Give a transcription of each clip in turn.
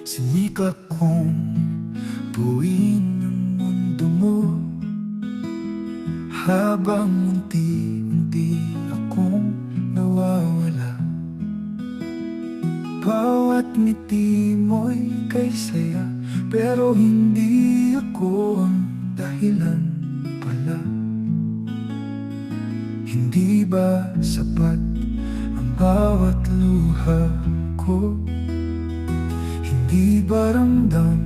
Sinikap kong buuin ang mundo mo, habang unti-unti akong nawawala. Bawat ngiti mo'y kay saya, pero hindi ako ang dahilan pala. Hindi ba sapat ang bawat luha ko? Hindi ba ramdam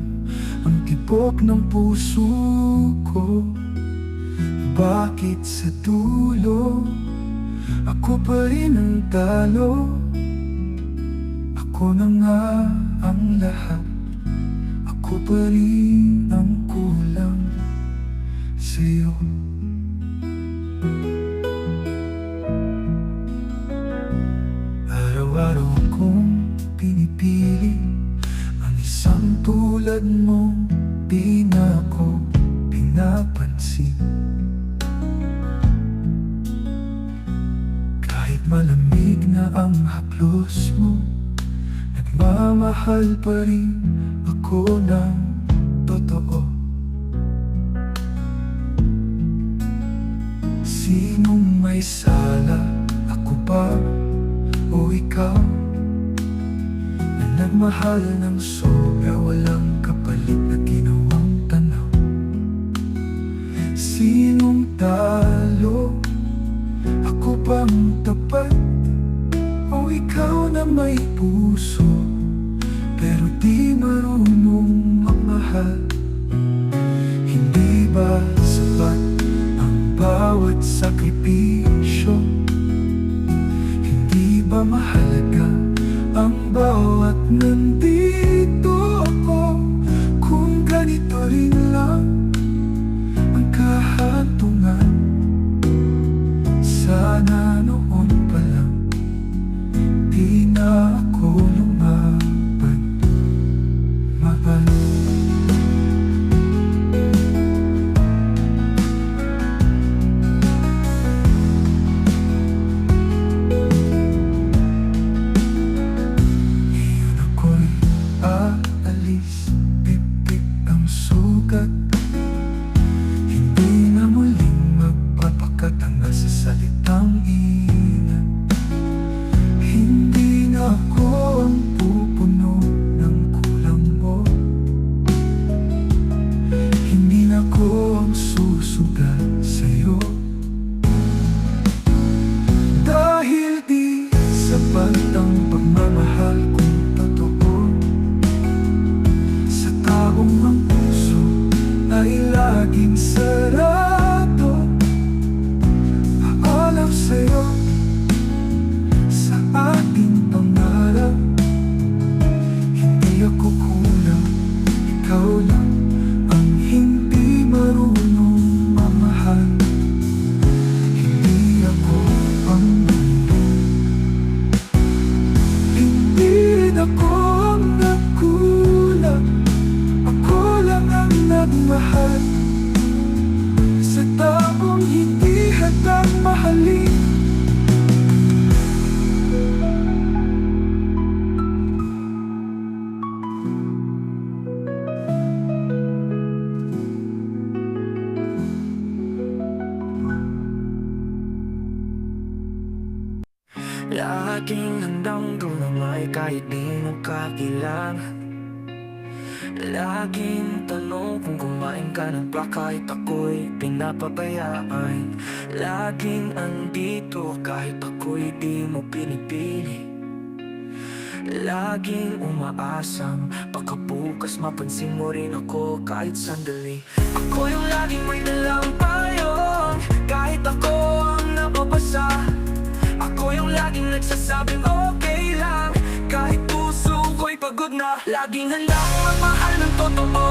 ang tibok ng puso ko? Bakit sa dulo ako pa rin ang talo? Ako na nga ang lahat, ako pa rin ang kulang sa'yo. Araw-araw kong pinipili ang isang tulad mo, di na ako pinapansin. Kahit malamig na ang haplos mo, nagmamahal pa rin ako ng totoo. Sinong may sala, ako ba o ikaw? Na nagmahal ng sobra, walang kapalit na ginawang tanaw. Sinong talo, ako bang tapat o ikaw na may puso pero di marunong magmahal? Hindi ba sapat ang bawat sakripisyo? Hindi ba mahalaga ang bawat nandito ako? Kung ganito rin lang ang kahantungan, sana noon pa lang di na ako lumaban. Ngayon ako'y aalis, pipik ang sugat. Hindi na muling magpapakatanga sa salitang ingat. Hindi na ako ang pupuno ng kulang mo. Hindi na ako ang susugat sa'yo. Dahil di sapat ang pagmamahal kong totoo sa taong ang puso ay laging sarado. Paalam sa'yo, sa ating pangarap. Hindi ako kulang, ikaw lang ang hindi marunong mamahal. Hindi ako ang mundo, hindi rin ako ang nagkulang. Ako lang ang nagmahal sa taong hindi handang mahalin. Laging handang dumamay kahit di mo kailangan. Laging tanong kung kumain ka na ba kahit ako'y pinapabayaan. Laging andito kahit ako'y di mo pinipili. Laging umaasang pagkabukas mapansin mo rin ako kahit sandali. Ako yung laging may dalang payong kahit ako ang nababasa. Ako yung laging nagsasabing okay lang kahit puso ko'y pagod na. Laging handang magmahal ng totoo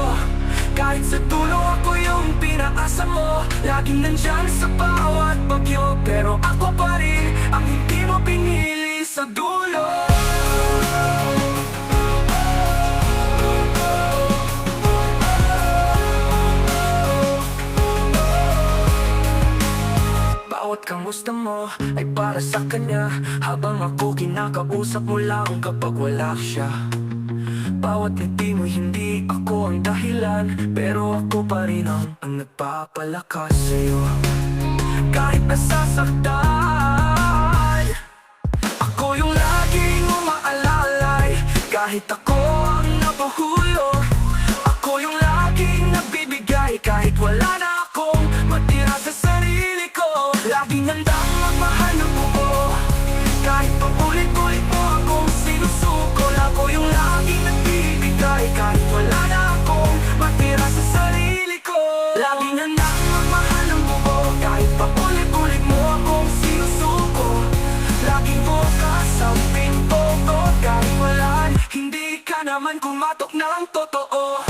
kahit sa dulo ako yung pinaasa mo. Laging nandyan sa bawat bagyo, pero ako pa rin ang hindi mo pinili sa dulo. Bawat kamusta mo ay para sa kanya, habang ako kinakausap mo lang kapag wala siya. Bawat ngiti mo hindi ako ang dahilan, pero ako pa rin ang nagpapalakas sa'yo. Kahit nasasaktan, ako yung laging umaalalay. Kahit ako ang napahuyo, ako yung laging nagbibigay. Kahit wala na akong matira sa sarili ko, laging handang magmahal ng buo. Kahit paulit-ulit mo akong sinusukol, ako yung laging nagbibigay. Kahit wala na akong matira sa sarili ko, laging handang magmahal ng buo. Kahit paulit-ulit mo akong sinusukol, laging bukas ang pinto ko. Kahit wala, hindi ka naman kumatok ng totoo.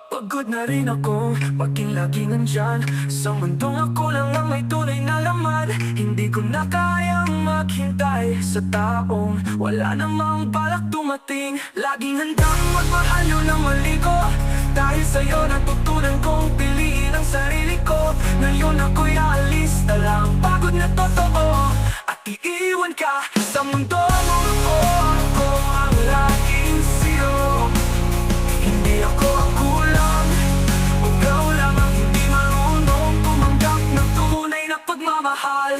Pagod na rin ako, maging laging nandyan sa mundong ako lang ang may tunay na laman. Hindi ko na kayang maghintay sa taong wala namang balak dumating. Laging handang magmahalo ng mali ko, dahil sa'yo natutunan kong piliin ang sarili ko. Ngayon ako'y aalis na lang, pagod na totoo, at iiwan ka sa mundo mo. Ako ang laging sa'yo, hindi ako ang kulang. Ikaw lang ang hindi marunong tumanggap ng tunay na pagmamahal.